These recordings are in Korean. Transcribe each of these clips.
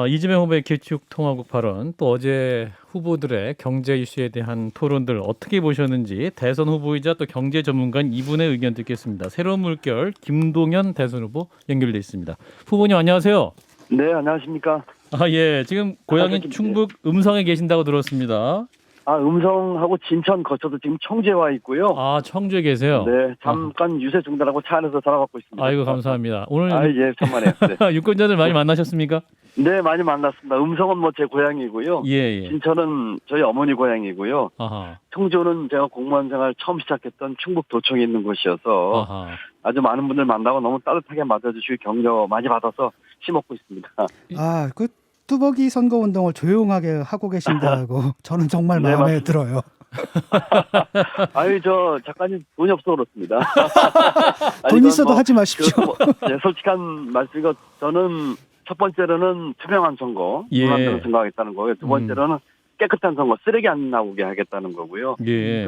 이재명 후보의 기축통화국 발언, 또 어제 후보들의 경제 이슈에 대한 토론들 어떻게 보셨는지 대선 후보이자 또 경제 전문가인 이분의 의견 듣겠습니다. 새로운 물결 김동연 대선 후보 연결돼 있습니다. 후보님 안녕하세요. 네, 안녕하십니까. 예. 지금 고향인 충북 음성에 계신다고 들었습니다. 음성하고 진천 거쳐서 지금 청주에 와 있고요. 청주에 계세요? 네, 잠깐 유세 중단하고 차 안에서 전화 받고 있습니다. 아이고, 감사합니다. 오늘 예, 천만에요. 네. 유권자들 많이 만나셨습니까? 네, 많이 만났습니다. 음성은 뭐 제 고향이고요. 예. 진천은 저희 어머니 고향이고요. 아하. 청주는 제가 공무원 생활 처음 시작했던 충북 도청에 있는 곳이어서 아하. 아주 많은 분들 만나고 너무 따뜻하게 맞아주시고 격려 많이 받아서 힘먹고 있습니다. 그 뚜벅이 선거 운동을 조용하게 하고 계신다고 저는 정말 네, 마음에 맞습니다. 들어요. 저 작가님 돈이 없어 그렇습니다. 돈 있어도 하지 마십시오. 솔직한 말씀이고 저는 첫 번째로는 투명한 선거, 예. 무난대로 선거하겠다는 거고요. 두 번째로는 깨끗한 선거, 쓰레기 안 나오게 하겠다는 거고요. 예.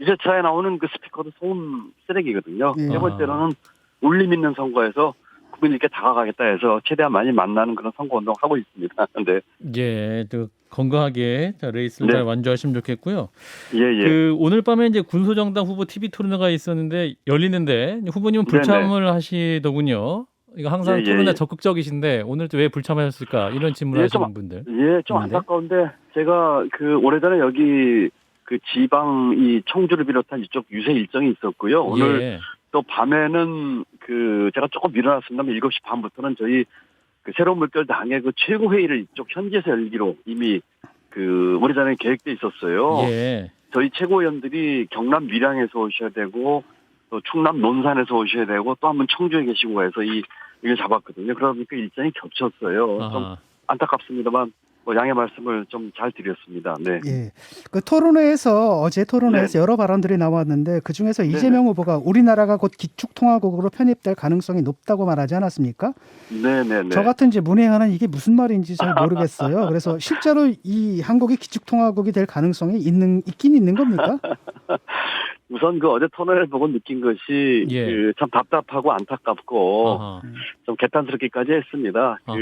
유세차에 나오는 그 스피커도 소음 쓰레기거든요. 예. 세 번째로는 울림 있는 선거에서 국민들께 다가가겠다 해서 최대한 많이 만나는 그런 선거 운동 하고 있습니다. 네. 예, 또 건강하게 레이스를 네. 잘 완주하시면 좋겠고요. 예. 오늘 밤에 이제 군소정당 후보 TV 토론회가 있었는데 열리는데 후보님은 불참을 하시더군요. 이거 항상 예. 토론회 적극적이신데 오늘 또 왜 불참하셨을까 이런 질문하시는 분들. 좀 있는데. 안타까운데 제가 오래전에 여기 지방 이 청주를 비롯한 이쪽 유세 일정이 있었고요. 오늘 예. 또 밤에는 제가 조금 밀어놨습니다만 7시 반부터는 저희 새로운 물결 당의 최고회의를 이쪽 현지에서 열기로 이미 오래전에 계획돼 있었어요. 예. 저희 최고위원들이 경남 밀양에서 오셔야 되고 또 충남 논산에서 오셔야 되고 또 한 분 청주에 계시고 해서 이걸 잡았거든요. 그러니까 일정이 겹쳤어요. 좀 아하. 안타깝습니다만 양해 말씀을 좀 잘 드렸습니다. 네. 예. 어제 토론회에서 여러 발언들이 나왔는데 그 중에서 이재명 후보가 우리나라가 곧 기축통화국으로 편입될 가능성이 높다고 말하지 않았습니까? 네네네. 저 같은 이제 문외한은 이게 무슨 말인지 잘 모르겠어요. 그래서 실제로 이 한국이 기축통화국이 될 가능성이 있긴 있는 겁니까? 우선 어제 토론을 보고 느낀 것이 예. 참 답답하고 안타깝고 아하. 좀 개탄스럽기까지 했습니다. 아하.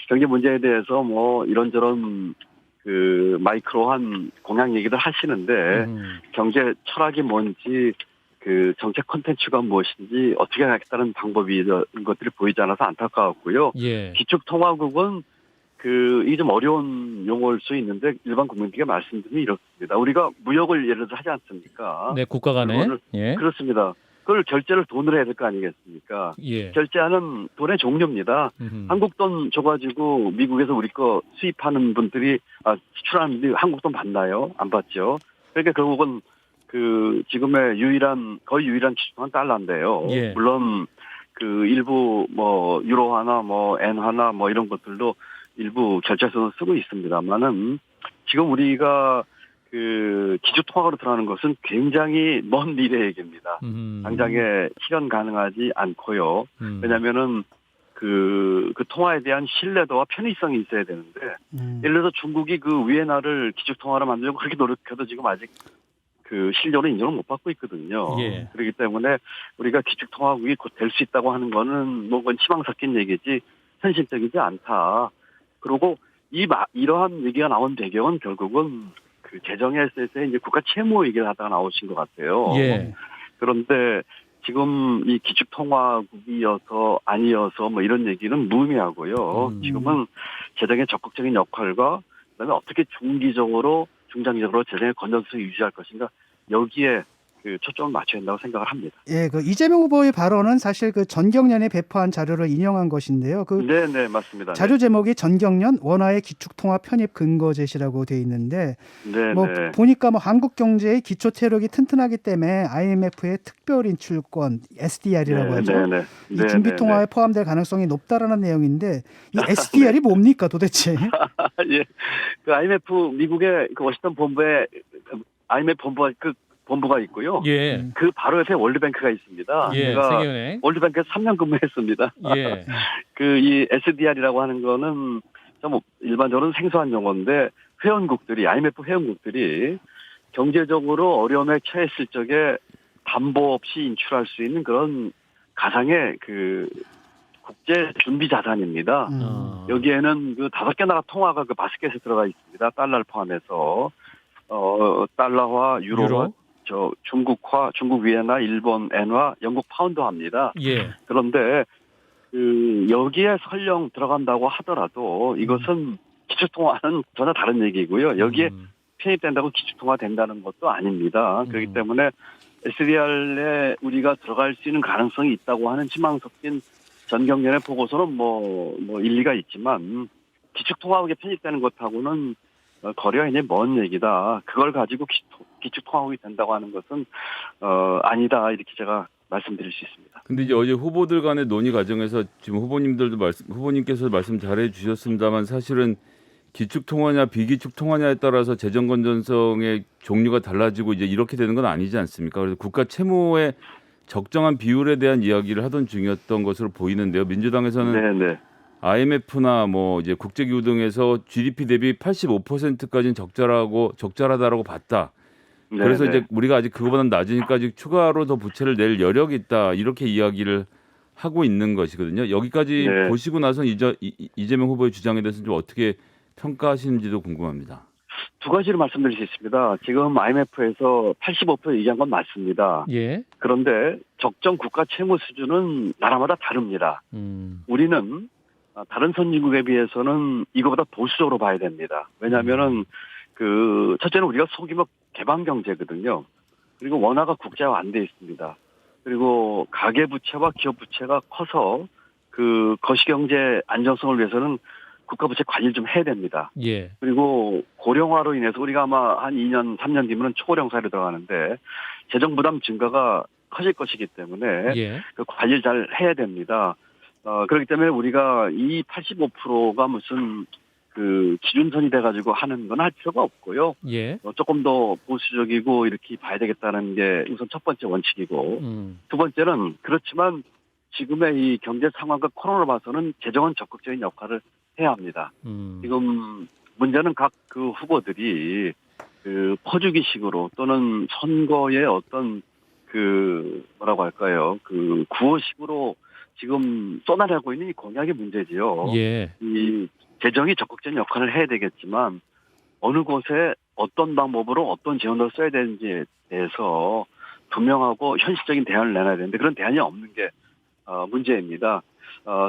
경제 문제에 대해서 이런저런 마이크로한 공약 얘기들 하시는데 경제 철학이 뭔지 정책 콘텐츠가 무엇인지 어떻게 하겠다는 방법이 이런 것들이 보이지 않아서 안타까웠고요. 예. 기축통화국은 이 좀 어려운 용어일 수 있는데 일반 국민들에게 말씀드리면 이렇습니다. 우리가 무역을 예를 들어 하지 않습니까? 네, 국가 간에. 예. 그렇습니다. 그걸 결제를 돈으로 해야 될 거 아니겠습니까? 예. 결제하는 돈의 종류입니다. 한국 돈 줘가지고 미국에서 우리 거 수입하는 분들이 수출하는 분들이 한국 돈 받나요? 안 받죠. 그러니까 결국은 지금의 거의 유일한 기준은 달러인데요. 예. 물론 일부 유로화나 엔화나 이런 것들도 일부 결제선을 쓰고 있습니다만은 지금 우리가 기축통화로 들어가는 것은 굉장히 먼 미래 얘기입니다. 당장에 실현 가능하지 않고요. 왜냐면은 통화에 대한 신뢰도와 편의성이 있어야 되는데 예를 들어서 중국이 위엔화를 기축통화로 만들려고 그렇게 노력해도 지금 아직 실료로 인정을 못 받고 있거든요. 예. 그렇기 때문에 우리가 기축통화국이 곧 될 수 있다고 하는 거는 그건 희망 섞인 얘기지 현실적이지 않다. 그리고 이러한 얘기가 나온 배경은 결국은 재정에서의 이제 국가 채무 얘기를 하다가 나오신 것 같아요. 예. 그런데 지금 이 기축통화국이어서 아니어서 이런 얘기는 무의미하고요. 지금은 재정의 적극적인 역할과 그다음에 어떻게 중장기적으로 재정의 건전성을 유지할 것인가 여기에 초점을 맞춰야 된다고 생각을 합니다. 예, 이재명 후보의 발언은 사실 전경련이 배포한 자료를 인용한 것인데요. 네, 맞습니다. 자료 제목이 전경련 원화의 기축통화 편입 근거 제시라고 돼 있는데 보니까 한국 경제의 기초 체력이 튼튼하기 때문에 IMF의 특별 인출권 SDR이라고 하죠. 이 준비 통화에 포함될 가능성이 높다라는 내용인데 이 SDR이 뭡니까 도대체? 예, IMF 미국의 워싱턴 본부에 IMF 본부가 있고요. 예. 바로 옆에 월드뱅크가 있습니다. 예. 제가 세계은행. 월드뱅크에서 3년 근무했습니다. 예. 이 SDR이라고 하는 거는 좀 일반적으로는 생소한 용어인데 IMF 회원국들이 경제적으로 어려움에 처했을 적에 담보 없이 인출할 수 있는 그런 가상의 국제 준비 자산입니다. 여기에는 그 5개 나라 통화가 그 바스켓에 들어가 있습니다. 달러를 포함해서 달러화, 유로화, 중국화, 중국 위엔화, 일본 엔화, 영국 파운드화입니다. 예. 그런데 그 여기에 설령 들어간다고 하더라도 이것은 기축통화는 전혀 다른 얘기고요. 여기에 편입된다고 기축통화 된다는 것도 아닙니다. 그렇기 때문에 SDR에 우리가 들어갈 수 있는 가능성이 있다고 하는 희망 섞인 전경련의 보고서는 뭐 일리가 있지만 기축통화국에 편입되는 것하고는 거리가 굉장히 먼 얘기다. 그걸 가지고 기축통화국이 된다고 하는 것은 아니다. 이렇게 제가 말씀드릴 수 있습니다. 근데 이제 어제 후보들 간의 논의 과정에서 지금 후보님께서 말씀 잘해 주셨습니다만 사실은 기축통화냐 비기축통화냐에 따라서 재정 건전성의 종류가 달라지고 이제 이렇게 되는 건 아니지 않습니까? 그래서 국가 채무의 적정한 비율에 대한 이야기를 하던 중이었던 것으로 보이는데요. 민주당에서는 네네. IMF나 뭐 이제 국제기구 등에서 GDP 대비 85%까지는 적절하다라고 봤다. 그래서 네네. 이제 우리가 아직 그거보다는 낮으니까 아직 추가로 더 부채를 낼 여력이 있다. 이렇게 이야기를 하고 있는 것이거든요. 여기까지 네. 보시고 나서 이재명 후보의 주장에 대해서 좀 어떻게 평가하시는지도 궁금합니다. 두 가지로 말씀드릴 수 있습니다. 지금 IMF에서 85% 얘기한 건 맞습니다. 예. 그런데 적정 국가 채무 수준은 나라마다 다릅니다. 우리는 다른 선진국에 비해서는 이거보다 보수적으로 봐야 됩니다. 왜냐하면은 그 첫째는 우리가 소규모 개방 경제거든요. 그리고 원화가 국제화 안 돼 있습니다. 그리고 가계 부채와 기업 부채가 커서 그 거시경제 안정성을 위해서는 국가 부채 관리를 좀 해야 됩니다. 예. 그리고 고령화로 인해서 우리가 아마 한 2년, 3년 뒤면은 초고령 사회로 들어가는데 재정 부담 증가가 커질 것이기 때문에 예. 그 관리를 잘 해야 됩니다. 그렇기 때문에 우리가 이 85%가 무슨 그 기준선이 돼가지고 하는 건 할 필요가 없고요. 예. 조금 더 보수적이고 이렇게 봐야 되겠다는 게 우선 첫 번째 원칙이고 두 번째는 그렇지만 지금의 이 경제 상황과 코로나를 봐서는 재정은 적극적인 역할을 해야 합니다. 지금 문제는 각 그 후보들이 그 퍼주기식으로 또는 선거의 어떤 그 뭐라고 할까요? 그 구호식으로 지금 쏟아내고 있는 이 공약의 문제지요. 예. 이 재정이 적극적인 역할을 해야 되겠지만 어느 곳에 어떤 방법으로 어떤 재원을 써야 되는지에 대해서 분명하고 현실적인 대안을 내놔야 되는데 그런 대안이 없는 게 문제입니다.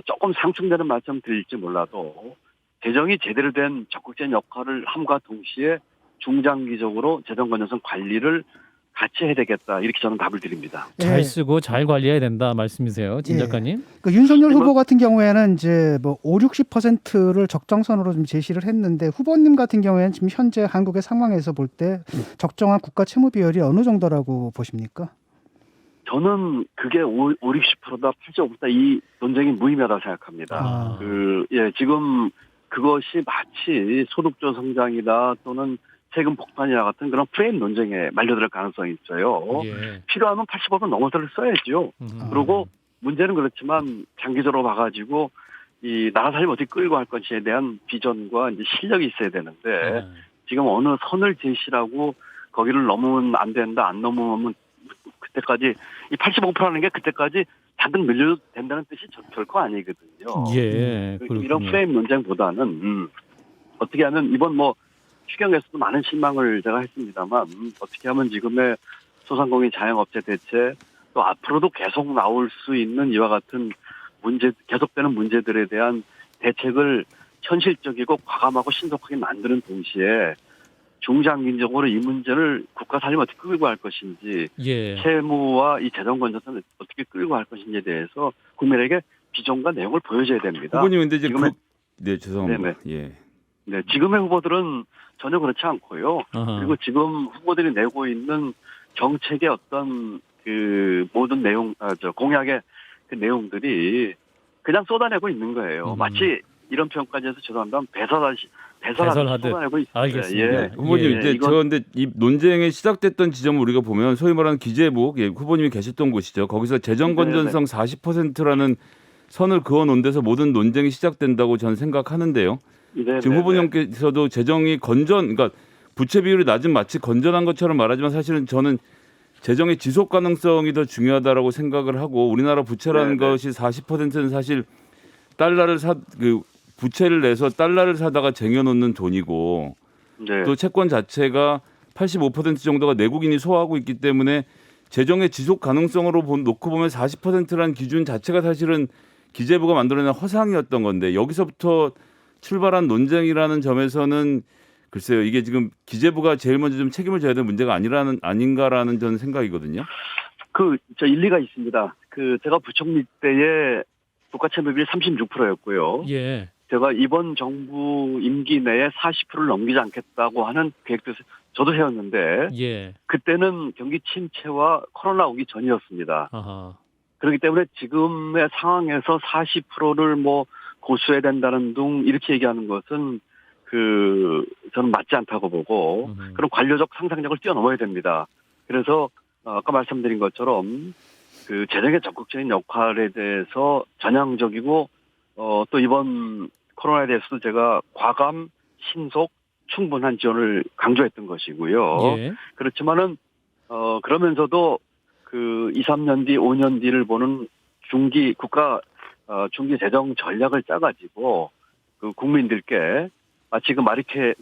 조금 상충되는 말씀 드릴지 몰라도 재정이 제대로 된 적극적인 역할을 함과 동시에 중장기적으로 재정 건전성 관리를 같이 해야 되겠다. 이렇게 저는 답을 드립니다. 잘 쓰고 잘 관리해야 된다 말씀이세요, 진 작가님? 그 윤석열 후보 같은 경우에는 이제 뭐 50-60%를 적정선으로 좀 제시를 했는데 후보님 같은 경우에는 지금 현재 한국의 상황에서 볼 때 적정한 국가 채무 비율이 어느 정도라고 보십니까? 저는 그게 50-60%다, 85%다 이 논쟁이 무의미하다고 생각합니다. 지금 그것이 마치 소득주 성장이다 또는 세금 폭탄이나 같은 그런 프레임 논쟁에 말려들 가능성이 있어요. 예. 필요하면 85% 넘어서를 써야죠. 그리고 문제는 그렇지만 장기적으로 봐가지고 이 나라 살림 어떻게 끌고 갈 것인지에 대한 비전과 이제 실력이 있어야 되는데 지금 어느 선을 제시라고 거기를 넘으면 안 된다, 안 넘으면 그때까지 이 85%라는 게 그때까지 잔뜩 늘려도 된다는 뜻이 결코 아니거든요. 예. 이런 프레임 논쟁보다는 어떻게 하면 이번 뭐 추경에서도 많은 실망을 제가 했습니다만 어떻게 하면 지금의 소상공인 자영업체 대책 또 앞으로도 계속 나올 수 있는 이와 같은 문제 계속되는 문제들에 대한 대책을 현실적이고 과감하고 신속하게 만드는 동시에 중장기적으로 이 문제를 국가 살림 어떻게 끌고 갈 것인지 예. 채무와 이 재정 건전성을 어떻게 끌고 갈 것인지에 대해서 국민에게 비전과 내용을 보여줘야 됩니다. 후보님 근데 이제 지금의, 죄송합니다. 예. 네, 지금의 후보들은 전혀 그렇지 않고요. 아하. 그리고 지금 후보들이 내고 있는 정책의 어떤 그 모든 내용, 공약의 그 내용들이 그냥 쏟아내고 있는 거예요. 마치 이런 표현까지 해서 죄송합니다. 배설하듯 쏟아내고 있습니다. 알겠습니다. 후보님 이제 그런데 이 논쟁이 시작됐던 지점을 우리가 보면 소위 말하는 기재부 후보님이 계셨던 곳이죠. 거기서 재정 건전성 40%라는 선을 그어 놓은 데서 모든 논쟁이 시작된다고 저는 생각하는데요. 지금 후보님께서도 재정이 그러니까 부채 비율이 낮은 마치 건전한 것처럼 말하지만 사실은 저는 재정의 지속 가능성이 더 중요하다라고 생각을 하고 우리나라 부채라는 것이 40%는 사실 달러를 부채를 내서 달러를 사다가 쟁여놓는 돈이고 네. 또 채권 자체가 85% 정도가 내국인이 소화하고 있기 때문에 재정의 지속 가능성으로 놓고 보면 40%라는 기준 자체가 사실은 기재부가 만들어낸 허상이었던 건데 여기서부터 출발한 논쟁이라는 점에서는 글쎄요, 이게 지금 기재부가 제일 먼저 좀 책임을 져야 되는 문제가 아닌가라는 저는 생각이거든요. 일리가 있습니다. 제가 부총리 때에 국가채무율이 36%였고요. 예. 제가 이번 정부 임기 내에 40%를 넘기지 않겠다고 하는 계획도 저도 세웠는데 예. 그때는 경기 침체와 코로나 오기 전이었습니다. 아하. 그렇기 때문에 지금의 상황에서 40%를 고수해야 된다는 등 이렇게 얘기하는 것은 저는 맞지 않다고 보고 그런 관료적 상상력을 뛰어넘어야 됩니다. 그래서 아까 말씀드린 것처럼 재정의 적극적인 역할에 대해서 전향적이고 또 이번 코로나에 대해서도 제가 과감, 신속, 충분한 지원을 강조했던 것이고요. 예. 그렇지만은 그러면서도 2, 3년 뒤, 5년 뒤를 보는 중기 재정 전략을 짜가지고 국민들께 마치 마리케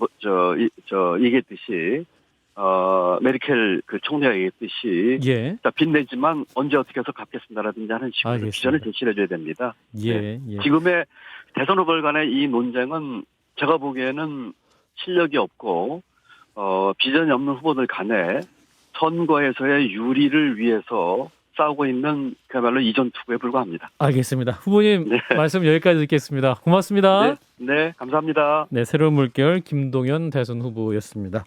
얘기했듯이 메르켈 총리가 얘기했듯이 예. 빚내지만 언제 어떻게 해서 갚겠습니다라든지 하는 식으로 알겠습니다. 비전을 제시해 줘야 됩니다. 예. 예. 지금의 대선 후보 간의 이 논쟁은 제가 보기에는 실력이 없고 비전이 없는 후보들 간에 선거에서의 유리를 위해서 싸우고 있는 그야말로 이전 투구에 불과합니다. 알겠습니다. 후보님 네. 말씀 여기까지 듣겠습니다. 고맙습니다. 네, 감사합니다. 네, 새로운 물결 김동연 대선 후보였습니다.